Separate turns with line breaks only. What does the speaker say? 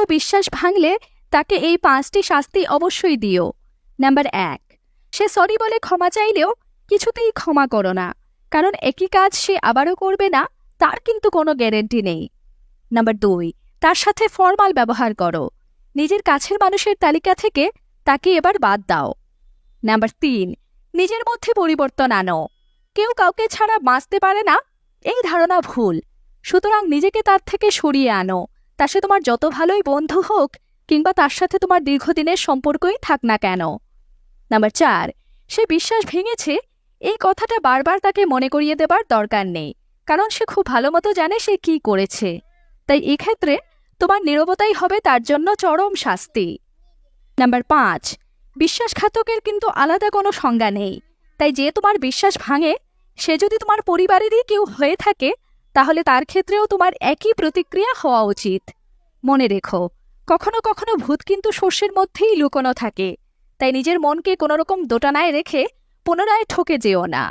বিশ্বাস ভাঙলে তাকে এই 5টি শাস্তি অবশ্যই দিও। নাম্বার 1, সে সরি বলে ক্ষমা চাইলেও কিছুতেই ক্ষমা করো না, কারণ একই কাজ সে আবারও করবে না তার কিন্তু কোনো গ্যারেন্টি নেই। নাম্বার 2, তার সাথে ফর্মাল ব্যবহার করো, নিজের কাছের মানুষের তালিকা থেকে তাকে এবার বাদ দাও। নাম্বার 3, নিজের মধ্যে পরিবর্তন আনো, কেউ কাউকে ছাড়া বাঁচতে পারে না এই ধারণা ভুল, সুতরাং নিজেকে তার থেকে সরিয়ে আনো, তার সাথে তোমার যত ভালোই বন্ধু হোক কিংবা তার সাথে তোমার দীর্ঘদিনের সম্পর্কই থাক না কেন। নাম্বার 4, সে বিশ্বাস ভেঙেছে এই কথাটা বারবার তাকে মনে করিয়ে দেবার দরকার নেই, কারণ সে খুব ভালো মতো জানে সে কি করেছে, তাই এক্ষেত্রে তোমার নীরবতাই হবে তার জন্য চরম শাস্তি। নাম্বার 5, বিশ্বাসঘাতকের কিন্তু আলাদা কোনো সংজ্ঞা নেই, তাই যে তোমার বিশ্বাস ভাঙে সে যদি তোমার পরিবারেরই কেউ হয়ে থাকে তাহলে তার ক্ষেত্রেও তোমার একই প্রতিক্রিয়া হওয়া উচিত। মনে রেখো, কখনো কখনো ভূত কিন্তু শস্যের মধ্যেই লুকোনো থাকে, তাই নিজের মনকে কোনোরকম দোটানায় রেখে পুনরায় ঠকে যেও না।